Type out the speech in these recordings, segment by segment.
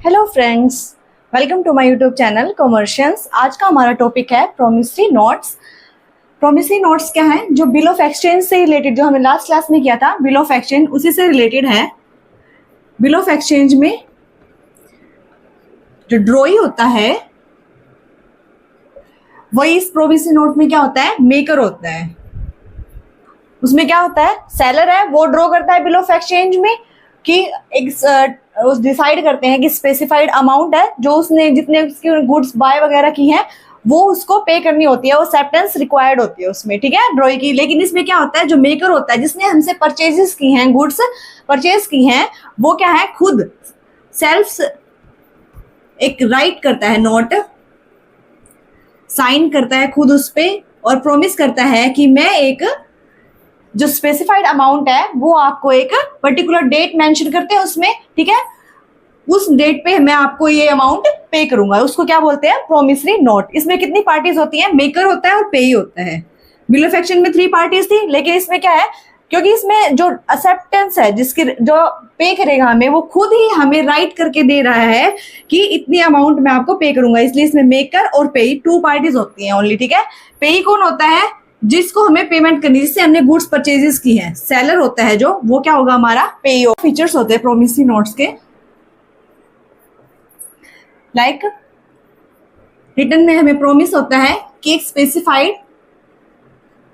Hello friends, welcome to my YouTube channel Commercians. आज का हमारा टॉपिक है प्रोमिसरी नोट्स। प्रोमिसरी नोट्स क्या है? जो बिल ऑफ एक्सचेंज से रिलेटेड, जो हमने लास्ट क्लास में किया था बिल ऑफ एक्सचेंज, उसी से रिलेटेड है। बिल ऑफ एक्सचेंज में जो ड्रॉई होता है वही इस प्रोमिसरी नोट में क्या होता है? मेकर होता है। उसमें क्या होता है? सेलर है, वो ड्रॉ करता है बिल ऑफ एक्सचेंज में कि एक डिसाइड करते हैं कि स्पेसिफाइड अमाउंट है जो उसने जितने उसकी गुड्स बाय वगैरह की हैं वो उसको पे करनी होती है, वो एक्सेप्टेंस रिक्वायर्ड होती है उसमें, ठीक है, ड्रॉई की। लेकिन इसमें क्या होता है? जो मेकर होता है, जिसने हमसे परचेजेस की हैं, गुड्स परचेज की हैं, वो क्या है? खुद सेल्फ एक राइट करता है, नोट साइन करता है खुद उस पे और प्रॉमिस करता है कि मैं एक जो स्पेसिफाइड अमाउंट है वो आपको एक पर्टिकुलर डेट मेंशन करते हैं उसमें, ठीक है, उस डेट पे मैं आपको ये अमाउंट पे करूंगा। उसको क्या बोलते हैं? Promissory note. इसमें कितनी पार्टीज होती हैं? मेकर होता है और पेई होता है। बिल ऑफ एक्सचेंज में 3 पार्टीज थी, लेकिन इसमें क्या है? क्योंकि इसमें जो एक्सेप्टेंस है, जिसकी जो पे करेगा हमें, वो खुद ही हमें राइट करके दे रहा है कि इतनी अमाउंट मैं आपको पे करूंगा, इसलिए इसमें मेकर और पेई 2 पार्टीज होती हैं ओनली, ठीक है। पेई कौन होता है? जिसको हमें पेमेंट करनी, जिससे हमने गुड्स परचेजेस की है। सेलर होता है जो, वो क्या होगा? हमारा पेई। फीचर्स होते हैं प्रोमिसरी नोट्स के, लाइक रिटर्न में हमें प्रॉमिस होता है कि एक स्पेसिफाइड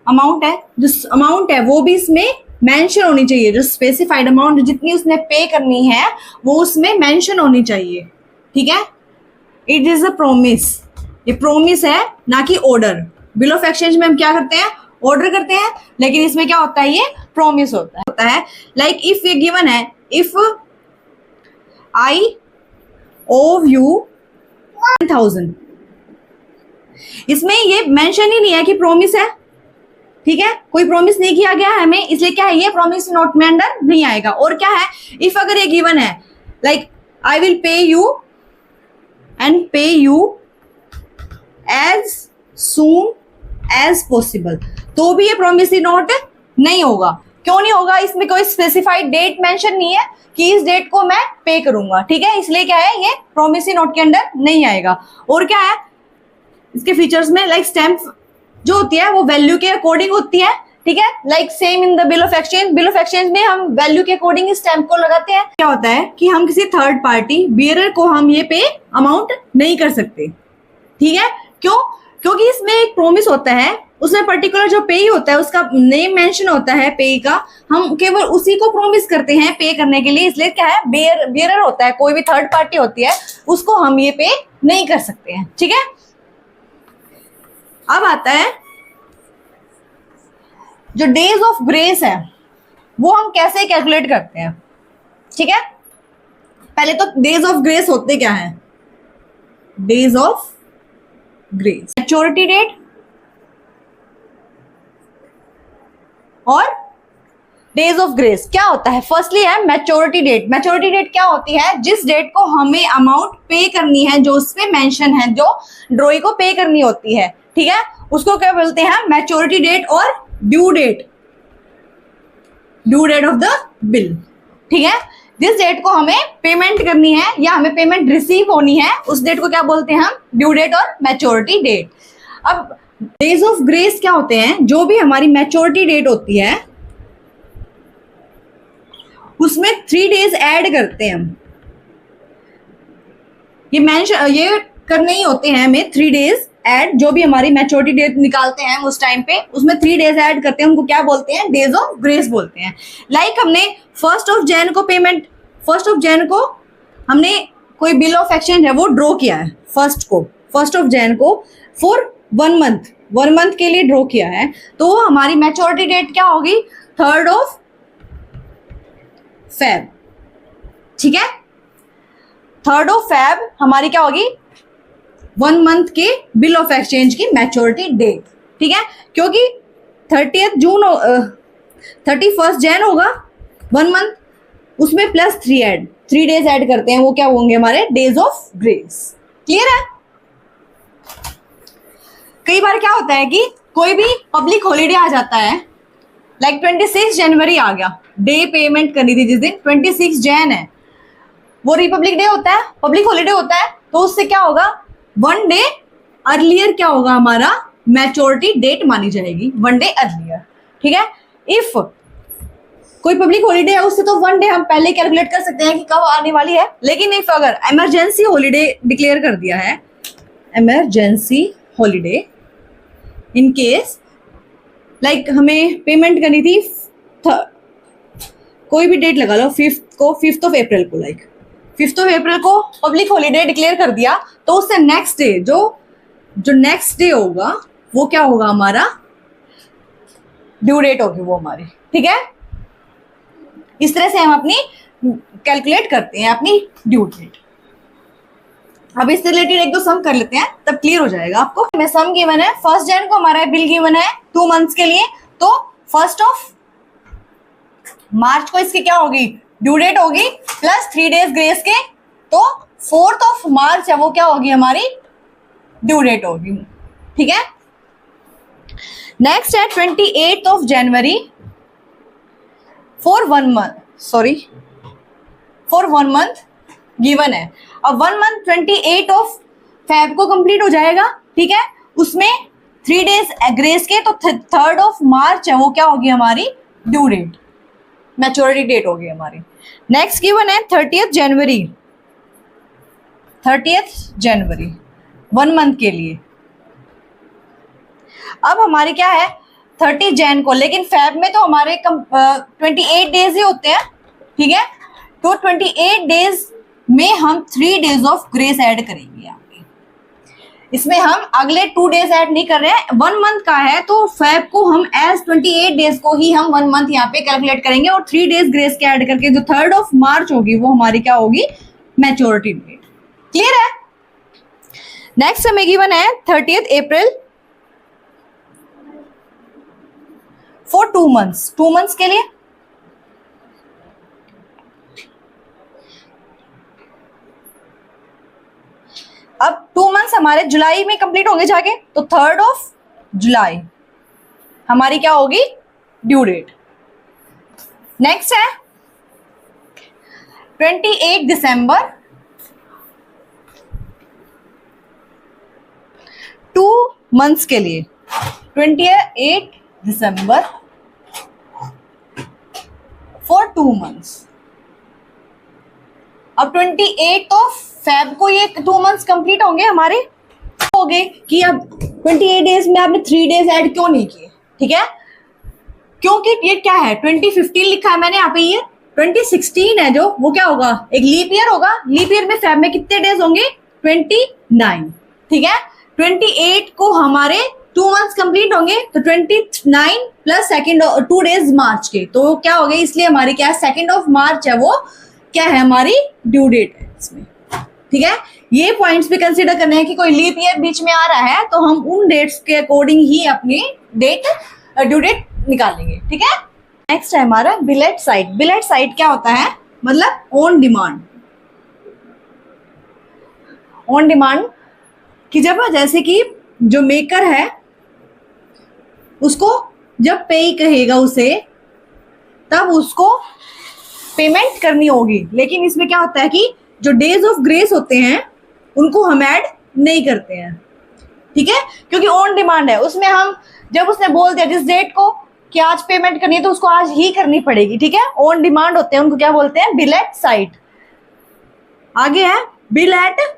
अमाउंट है, जो अमाउंट है वो भी इसमें मेंशन होनी चाहिए। जो स्पेसिफाइड अमाउंट जितनी उसने पे करनी है वो उसमें मेंशन होनी चाहिए, ठीक है। It is a promise. ये प्रॉमिस है, ना कि ऑर्डर। बिल ऑफ एक्सचेंज में हम क्या करते हैं? ऑर्डर करते हैं, लेकिन इसमें क्या होता है? ये प्रॉमिस होता है। लाइक इफ ये गिवन है, इफ आई ओव यू 1000, इसमें ये मेंशन ही नहीं है कि प्रॉमिस है, ठीक है, कोई प्रॉमिस नहीं किया गया है हमें, इसलिए क्या है? ये प्रॉमिस नोट में अंडर नहीं आएगा। और क्या है? इफ अगर ये गिवन है, like I will pay you and pay you as soon as possible, तो भी ये प्रोमिसरी नोट नहीं होगा। क्यों नहीं होगा? इसमें कोई स्पेसिफाइड डेट मेंशन नहीं है कि इस डेट को मैं पे करूंगा, ठीक है, इसलिए क्या है? ये प्रोमिसरी नोट के अंदर नहीं आएगा। और क्या है इसके फीचर्स में? लाइक स्टैम्प जो होती है वो वैल्यू के अकॉर्डिंग होती है, ठीक है, like same in the bill of exchange. Bill of exchange में हम वैल्यू के अकॉर्डिंग स्टैम्प को लगाते हैं। क्या होता है कि हम किसी थर्ड पार्टी बियरर को हम ये पे अमाउंट नहीं कर सकते, ठीक है। क्यों? क्योंकि इसमें एक प्रॉमिस होता है, उसमें पर्टिकुलर जो पेई होता है उसका नेम मेंशन होता है पेई का, हम केवल उसी को प्रॉमिस करते हैं पे करने के लिए। इसलिए क्या है? बियरर होता है, कोई भी थर्ड पार्टी होती है, उसको हम ये पे नहीं कर सकते हैं, ठीक है। अब आता है जो डेज ऑफ ग्रेस है, वो हम कैसे कैलकुलेट करते हैं, ठीक है। पहले तो डेज ऑफ ग्रेस होते क्या है? Days of grace, maturity date और डेज ऑफ ग्रेस क्या होता है? फर्स्टली है मैच्योरिटी डेट। मैच्योरिटी डेट क्या होती है? जिस डेट को हमें अमाउंट पे करनी है, जो उस पे मेंशन है, जो ड्रॉई को पे करनी होती है, ठीक है, उसको क्या बोलते हैं? मैच्योरिटी डेट और due date, due date of the bill, ठीक है। जिस डेट को हमें पेमेंट करनी है या हमें पेमेंट रिसीव होनी है, उस डेट को क्या बोलते हैं हम? ड्यू डेट और मैच्योरिटी डेट। अब डेज ऑफ ग्रेस क्या होते हैं? जो भी हमारी मैच्योरिटी डेट होती है उसमें 3 डेज ऐड करते हैं हम। ये करने ही होते हैं हमें 3 डेज ऐड। जो भी हमारी मैच्योरिटी डेट निकालते हैं उस टाइम पे, उसमें 3 डेज ऐड करते हैं, उनको क्या बोलते हैं? डेज ऑफ ग्रेस बोलते हैं। लाइक हमने 1 जैन को पेमेंट, 1 जैन को हमने कोई बिल ऑफ एक्सचेंज है वो ड्रॉ किया है, 1 जैन को फॉर 1 मंथ के लिए ड्रॉ किया है, तो हमारी मैच्योरिटी डेट क्या होगी? 3 Feb, ठीक है। 3 Feb हमारी क्या होगी? 1 मंथ के बिल ऑफ एक्सचेंज की मैच्योरिटी डेट, ठीक है। क्योंकि 31 जैन होगा 1 मंथ, उसमें प्लस 3 डेज ऐड करते हैं, वो क्या होंगे? हमारे डेज ऑफ ग्रेस। क्लियर है? कई बार क्या होता है कि कोई भी पब्लिक हॉलीडे आ जाता है, लाइक 26 जनवरी आ गया, डे पेमेंट करनी थी जिस दिन 26 जैन है, वो रिपब्लिक डे होता है, पब्लिक हॉलीडे होता है, तो उससे क्या होगा, 1 डे अर्लियर क्या होगा, हमारा मैच्योरिटी डेट मानी जाएगी, 1 डे अर्लियर। ठीक है, इफ कोई पब्लिक हॉलीडे है उससे तो 1 डे हम पहले कैलकुलेट कर सकते हैं कि कब आने वाली है, लेकिन इफ अगर इमरजेंसी हॉलीडे डिक्लेयर कर दिया है, emergency holiday in case like हमें पेमेंट करनी थी, कोई भी डेट लगा लो, 5th ऑफ अप्रैल को, लाइक 5th ऑफ अप्रैल को पब्लिक हॉलीडे डिक्लेयर कर दिया, तो उससे नेक्स्ट डे जो नेक्स्ट डे होगा वो क्या होगा, हमारा ड्यू डेट होगी वो हमारी। ठीक है, इस तरह से हम अपनी कैलकुलेट करते हैं अपनी ड्यू डेट। अब इससे रिलेटेड एक दो सम कर लेते हैं, तब क्लियर हो जाएगा आपको। मैं सम गिवन है, 1 जन को हमारा बिल गिवन है 2 मंथ्स के लिए, तो 1 मार्च को इसकी क्या होगी, ड्यू डेट होगी, प्लस 3 डेज ग्रेस के, तो 4 मार्च है वो क्या होगी, हमारी ड्यू डेट होगी। ठीक है, नेक्स्ट है 28 जनवरी फॉर 1 मंथ गिवन है। अब 1 मंथ 28 फेब को कंप्लीट हो जाएगा। ठीक है, उसमें 3 डेज ग्रेस के, तो 3 मार्च है वो क्या होगी, हमारी ड्यू डेट, मैच्योरिटी डेट होगी हमारी। नेक्स्ट गिवन है 30 जनवरी 1 मंथ के लिए। अब हमारी क्या है 30 जैन को, लेकिन फेब में तो हमारे 28 डेज ही होते हैं। ठीक है, तो 28 डेज में हम 3 डेज ऑफ ग्रेस ऐड करेंगे यहाँ पे। इसमें हम अगले 2 डेज ऐड नहीं कर रहे हैं, 1 मंथ का है तो फेब को हम एज 28 डेज को ही हम 1 मंथ यहाँ पे कैलकुलेट करेंगे, और 3 डेज ग्रेस के ऐड करके जो 3 मार्च होगी वो हमारी क्या होगी, मैच्योरिटी डेट। क्लियर है। नेक्स्ट हमें गिवन है 30 अप्रैल फॉर 2 मंथ्स के लिए। अब 2 मंथ्स हमारे जुलाई में कंप्लीट होंगे जाके, तो 3 जुलाई हमारी क्या होगी, ड्यू डेट। नेक्स्ट है 28 दिसंबर 2 मंथ्स के लिए, 28 दिसंबर फॉर 2 मंथ्स। अब 28 फेब को ये 2 मंथ्स कंप्लीट होंगे हमारे, हो गए कि अब 28 डेज में आपने 3 डेज ऐड क्यों नहीं किए। ठीक है, क्योंकि ये क्या है 2015 लिखा है मैंने यहाँ पे, ये 2016 है जो, वो क्या होगा, एक लीप ईयर होगा। लीप ईयर में फेब में कितने डेज होंगे, 29। ठीक है, 28 को हमारे 2 मंथ्स कंप्लीट होंगे, तो 29 प्लस 2 डेज मार्च के, तो क्या हो गए, इसलिए हमारी क्या है 2 मार्च है वो क्या है, हमारी ड्यू डेट है इसमें। ठीक है, ये पॉइंट्स भी कंसीडर करने हैं कि कोई लीप ईयर बीच में आ रहा है तो हम उन डेट्स के अकॉर्डिंग ही अपनी ड्यू डेट निकालेंगे। ठीक है, नेक्स्ट है हमारा बिलेट साइट। बिलेट साइट क्या होता है, मतलब ऑन डिमांड। ऑन डिमांड कि जब जैसे कि जो मेकर है उसको जब पे कहेगा उसे, तब उसको पेमेंट करनी होगी। लेकिन इसमें क्या होता है कि जो डेज ऑफ ग्रेस होते हैं उनको हम ऐड नहीं करते हैं। ठीक है, क्योंकि ऑन डिमांड है, उसमें हम जब उसने बोल दिया जिस डेट को कि आज पेमेंट करनी है तो उसको आज ही करनी पड़ेगी। ठीक है, ऑन डिमांड होते हैं, उनको क्या बोलते हैं, बिल एट साइट। आगे है बिल आफ्टर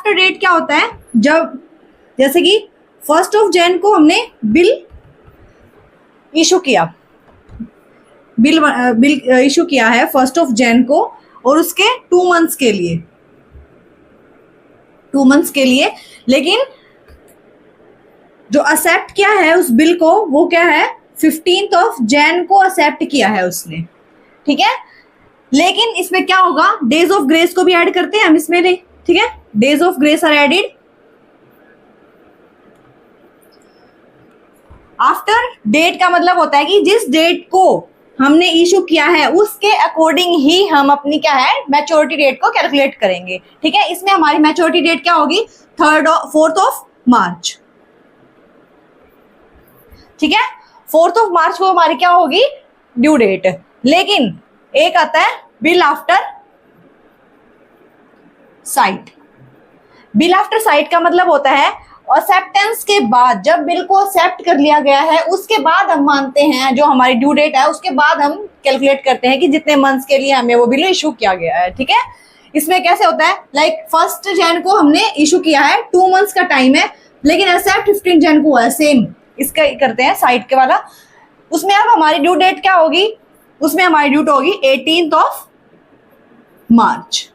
डेट। क्या होता है, जब जैसे कि 1 जैन को हमने बिल इशू किया, बिल इशू किया है 1 जैन को, और उसके 2 मंथ्स के लिए, 2 मंथ्स के लिए, लेकिन जो एक्सेप्ट किया है उस बिल को वो क्या है 15 जैन को एक्सेप्ट किया है उसने। ठीक है, लेकिन इसमें क्या होगा, डेज ऑफ ग्रेस को भी ऐड करते हैं हम इसमें। ठीक है, days of grace are added after date. का मतलब होता है कि जिस डेट को हमने इशू किया है उसके अकॉर्डिंग ही हम अपनी क्या है मैच्योरिटी डेट को कैलकुलेट करेंगे। ठीक है, इसमें हमारी मैच्योरिटी डेट क्या होगी, 4 मार्च। ठीक है, 4 मार्च को हमारी क्या होगी, ड्यू डेट। लेकिन एक आता है bill after site. Bill after site का मतलब होता है एक्सेप्टेंस के बाद, जब बिल को एक्सेप्ट कर लिया गया है उसके बाद हम मानते हैं, जो हमारी ड्यू डेट है उसके बाद हम कैलकुलेट करते हैं कि जितने मंथ्स के लिए हमें वो बिल इशू किया गया है। ठीक है, इसमें कैसे होता है, लाइक 1 जैन को हमने इशू किया है, 2 मंथ्स का टाइम है, लेकिन एक्सेप्ट 15 जैन को है, सेम इसका करते हैं साइट के वाला। उसमें अब हमारी ड्यू डेट क्या होगी, उसमें हमारी ड्यू होगी 18 मार्च।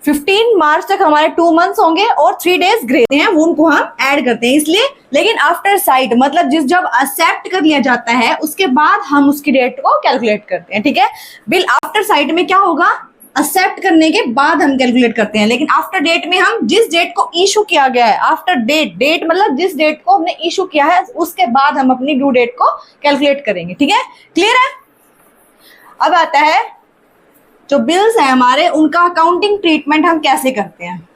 15 मार्च तक हमारे 2 मंथ्स होंगे और 3 डेज ग्रे हैं, वो उनको हम ऐड करते हैं इसलिए। लेकिन आफ्टर साइट मतलब जब एक्सेप्ट कर लिया जाता है उसके बाद हम उसकी डेट को कैलकुलेट करते हैं। ठीक है, बिल आफ्टर साइट में क्या होगा, एक्सेप्ट करने के बाद हम कैलकुलेट करते हैं, लेकिन आफ्टर डेट में हम जिस डेट को इशू किया गया है, आफ्टर डेट मतलब जिस डेट को हमने इशू किया है उसके बाद हम अपनी ड्यू डेट को कैलकुलेट करेंगे। ठीक है, क्लियर है। अब आता है जो बिल्स है हमारे, उनका अकाउंटिंग ट्रीटमेंट हम कैसे करते हैं।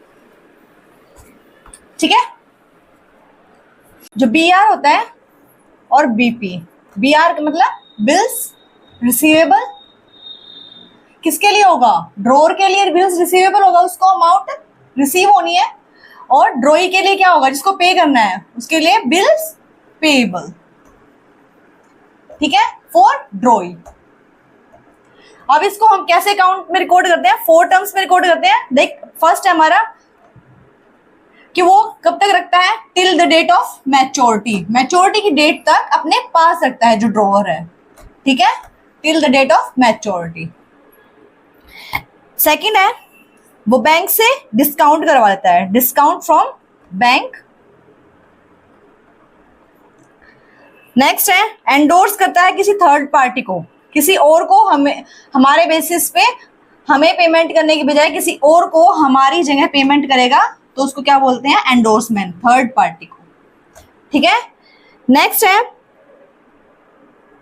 ठीक है, जो बीआर होता है और बीपी, बीआर का मतलब बिल्स रिसीवेबल, किसके लिए होगा, ड्रोअर के लिए बिल्स रिसीवेबल होगा, उसको अमाउंट रिसीव होनी है, और ड्रॉई के लिए क्या होगा, जिसको पे करना है उसके लिए बिल्स पेएबल। ठीक है, फॉर ड्रॉई। अब इसको हम कैसे अकाउंट में रिकॉर्ड करते हैं, 4 टर्म्स में रिकॉर्ड करते हैं। देख, फर्स्ट है हमारा कि वो कब तक रखता है, till the date of maturity, maturity की डेट तक अपने पास रखता है जो ड्रॉअर है। ठीक है, till the date of maturity. Second है वो बैंक से डिस्काउंट करवा लेता है, डिस्काउंट फ्रॉम बैंक। नेक्स्ट है एंडोर्स करता है किसी थर्ड पार्टी को, किसी और को हमें हमारे बेसिस पे हमें पेमेंट करने की बजाय किसी और को हमारी जगह पेमेंट करेगा, तो उसको क्या बोलते हैं, एंडोर्समेंट, थर्ड पार्टी को। ठीक है, नेक्स्ट है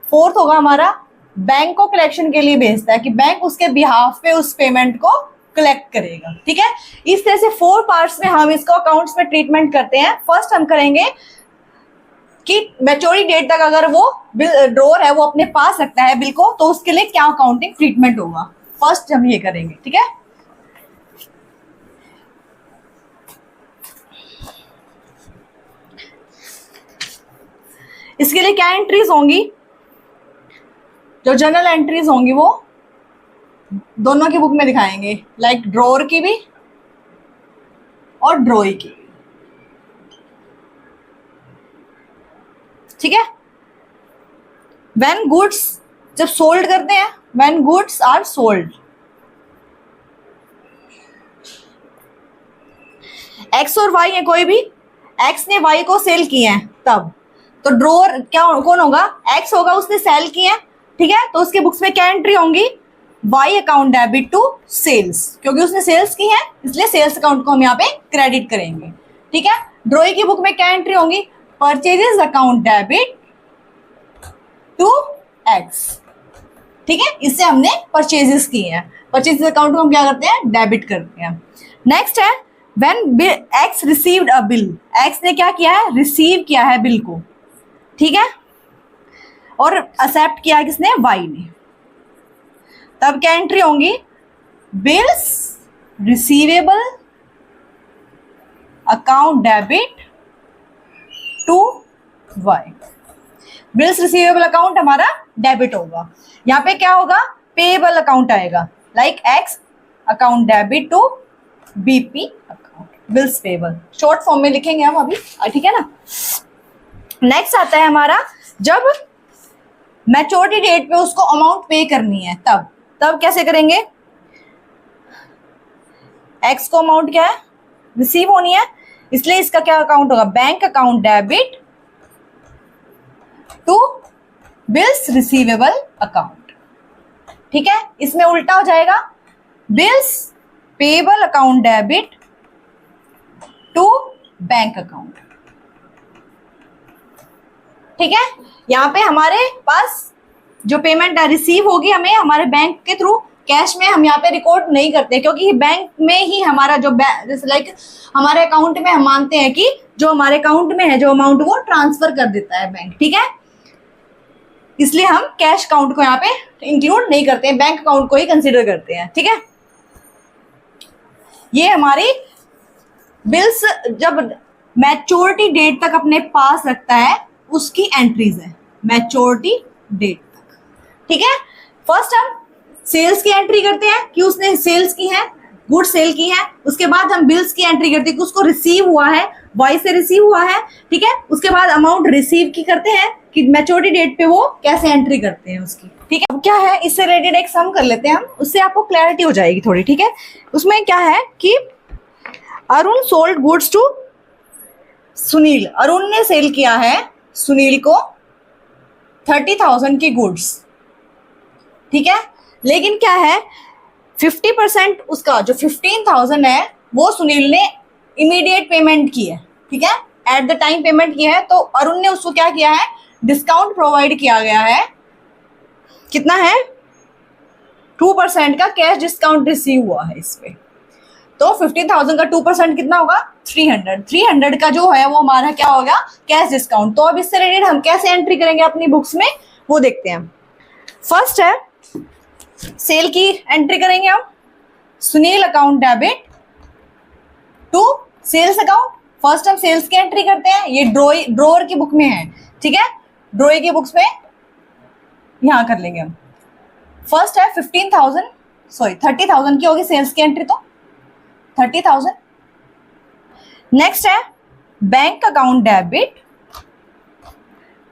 फोर्थ होगा हमारा बैंक को कलेक्शन के लिए भेजता है, कि बैंक उसके बिहाफ पे उस पेमेंट को कलेक्ट करेगा। ठीक है, इस तरह से 4 पार्ट्स में हम इसको अकाउंट्स में ट्रीटमेंट करते हैं। फर्स्ट हम करेंगे कि मैच्योरिटी डेट तक अगर वो ड्रॉअर है वो अपने पास रखता है बिल को, तो उसके लिए क्या अकाउंटिंग ट्रीटमेंट होगा, फर्स्ट हम ये करेंगे। ठीक है, इसके लिए क्या एंट्रीज होंगी, जो जनरल एंट्रीज होंगी वो दोनों की बुक में दिखाएंगे, लाइक ड्रॉअर की भी और ड्रॉई की। ठीक है, व्हेन गुड्स जब सोल्ड करते हैं, when goods are sold, X और वाई है, कोई भी एक्स ने वाई को सेल किए हैं तब, तो ड्रॉअर क्या कौन होगा, एक्स होगा, उसने सेल किए हैं। ठीक है, तो उसके बुक्स में क्या एंट्री होंगी, Y account debit to sales, क्योंकि उसने सेल्स की है इसलिए सेल्स अकाउंट को हम यहाँ पे क्रेडिट करेंगे। ठीक है, ड्रॉई की बुक में क्या एंट्री होंगी, purchases account debit to X. ठीक है, इससे हमने परचेजेस किए हैं, परचेजेस अकाउंट को हम क्या करते हैं, डेबिट करते हैं। नेक्स्ट है when x received a bill, x ने क्या किया है, रिसीव किया है बिल को। ठीक है, और एक्सेप्ट किया है किसने, वाई ने, तब क्या एंट्री होंगी, bills receivable account debit to Y. Bills receivable account हमारा डेबिट होगा, यहाँ पे क्या होगा, पेएबल अकाउंट आएगा, like X account debit to BP account, bills payable, short form में लिखेंगे हम अभी। ठीक है ना। नेक्स्ट आता है हमारा जब मैच्योरिटी डेट पे उसको अमाउंट पे करनी है, तब कैसे करेंगे, एक्स को अमाउंट क्या है, रिसीव होनी है, इसलिए इसका क्या अकाउंट होगा, bank account debit to bills receivable account. ठीक है, इसमें उल्टा हो जाएगा, bills payable account debit to bank account. ठीक है, यहाँ पे हमारे पास जो पेमेंट रिसीव होगी हमें हमारे बैंक के थ्रू, कैश में हम यहाँ पे रिकॉर्ड नहीं करते, क्योंकि बैंक में ही हमारा जो जैसे लाइक हमारे अकाउंट में हम मानते हैं कि जो हमारे अकाउंट में है जो अमाउंट वो ट्रांसफर कर देता है बैंक। ठीक है, इसलिए हम कैश अकाउंट को यहाँ पे इंक्लूड नहीं करते हैं, बैंक अकाउंट को ही कंसिडर करते हैं। ठीक है, ये हमारी बिल्स जब मैच्योरिटी डेट तक अपने पास रखता है उसकी एंट्रीज है, मैच्योरिटी डेट तक। ठीक है, फर्स्ट हम सेल्स की एंट्री करते हैं कि उसने सेल्स की है, गुड सेल की है। उसके बाद हम बिल्स की एंट्री करते हैं कि उसको रिसीव हुआ है, वाई से रिसीव हुआ है। ठीक है, उसके बाद अमाउंट रिसीव की करते हैं कि मैच्योरिटी डेट पे वो कैसे एंट्री करते हैं उसकी। ठीक है, अब क्या है, इससे रिलेटेड एक सम कर लेते हैं हम, उससे आपको क्लैरिटी हो जाएगी थोड़ी। ठीक है, उसमें क्या है कि Arun sold goods to Sunil, Arun ने सेल किया है सुनील को 30,000 की गुड्स। ठीक है, लेकिन क्या है 50% उसका जो 15,000 है वो सुनील ने इमीडिएट पेमेंट की है। ठीक है, एट द टाइम पेमेंट की है, तो अरुण ने उसको क्या किया है, डिस्काउंट प्रोवाइड किया गया है। कितना है, 2% का कैश डिस्काउंट रिसीव हुआ है इस पे। तो 15,000 का 2% कितना होगा, 300 का जो है वो हमारा क्या होगा, कैश डिस्काउंट। तो अब इससे रिलेटेड हम कैसे एंट्री करेंगे अपनी बुक्स में वो देखते हैं। फर्स्ट है सेल की एंट्री करेंगे हम, Sunil account debit to sales account. First हम सेल्स की एंट्री करते हैं, ये ड्रोअर की बुक में है। ठीक है, ड्रोअर की बुक्स में यहां कर लेंगे हम। फर्स्ट है 30,000 की होगी सेल्स की एंट्री, तो 30,000। नेक्स्ट है bank account debit,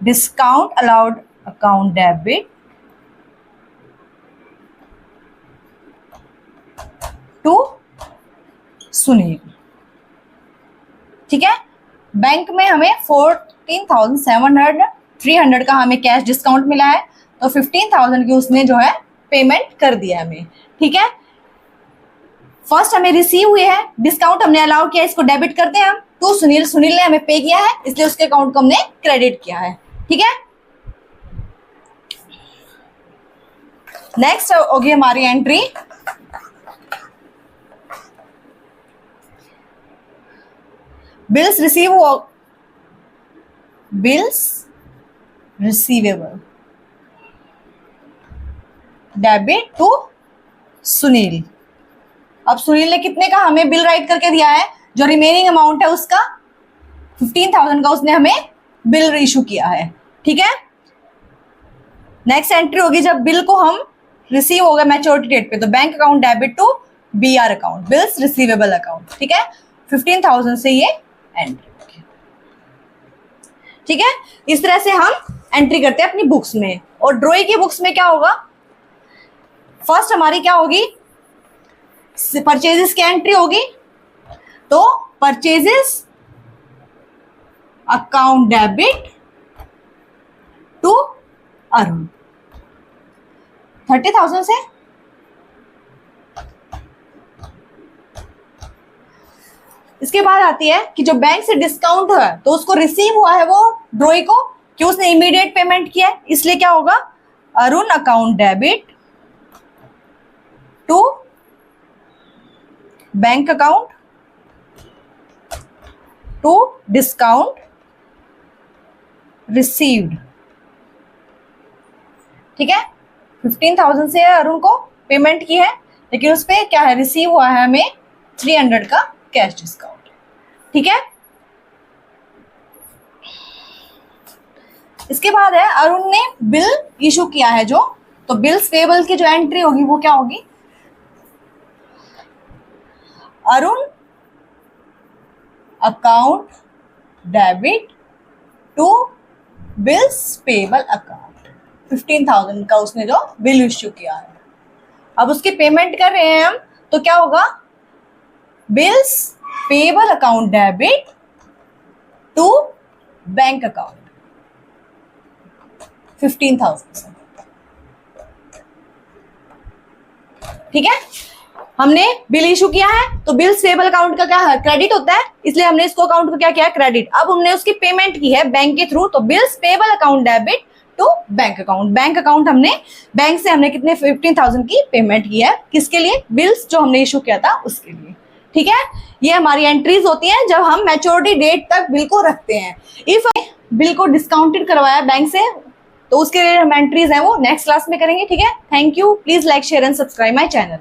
discount allowed account debit to Sunil. ठीक है, बैंक में हमें 14,700 300 का हमें कैश डिस्काउंट मिला है, तो 15,000 की उसने जो है पेमेंट कर दिया हमें। ठीक है, फर्स्ट हमें रिसीव हुई है, डिस्काउंट हमने अलाउ किया, इसको डेबिट करते हैं हम तो सुनील ने हमें पे किया है, इसलिए उसके अकाउंट को हमने क्रेडिट किया है। ठीक है, नेक्स्ट होगी हमारी entry bills receivable debit to Sunil. अब सुनील ने कितने का हमें बिल राइट करके दिया है, जो रिमेनिंग अमाउंट है उसका 15,000 का उसने हमें बिल इशू किया है। ठीक है, नेक्स्ट एंट्री होगी जब बिल को हम रिसीव होगा मैच्योरिटी डेट पे, तो bank account debit to BR account, bills receivable account. ठीक है, 15,000 से ये एंट्री होगी। ठीक है, इस तरह से हम एंट्री करते हैं अपनी बुक्स में। और ड्रॉइंग की बुक्स में क्या होगा, फर्स्ट हमारी क्या होगी, परचेजेस की एंट्री होगी, तो purchases account debit to Arun 30,000 से। इसके बाद आती है कि जो बैंक से डिस्काउंट है तो उसको रिसीव हुआ है वो ड्रॉई को कि उसने इमीडिएट पेमेंट किया है, इसलिए क्या होगा, Arun account debit to bank account to discount received. ठीक है, 15,000 से अरुण को पेमेंट की है, लेकिन उस पर क्या है, रिसीव हुआ है हमें 300 का कैश डिस्काउंट। ठीक है, इसके बाद है अरुण ने बिल इशू किया है जो, तो बिल्स पेबल की जो एंट्री होगी वो क्या होगी, Arun account debit to bills payable account, 15,000 का उसने जो बिल इश्यू किया है, अब उसकी पेमेंट कर रहे हैं हम, तो क्या होगा, bills payable account debit to bank account 15,000 से। ठीक है, हमने बिल इशू किया है तो बिल्स पेबल अकाउंट का क्या है, क्रेडिट होता है, इसलिए हमने इसको अकाउंट को क्या किया, क्रेडिट। अब हमने उसकी पेमेंट की है बैंक के थ्रू, तो bills payable account debit to bank account, bank account हमने बैंक से हमने कितने 15,000 की पेमेंट की है, किसके लिए, बिल्स जो हमने इशू किया था उसके लिए। ठीक है, ये हमारी एंट्रीज होती हैं जब हम मैच्योरिटी डेट तक बिल को रखते हैं। इफ बिल को डिस्काउंटेड करवाया बैंक से तो उसके लिए हम एंट्रीज है वो नेक्स्ट क्लास में करेंगे, ठीक है। Thank you, please like share and subscribe my channel.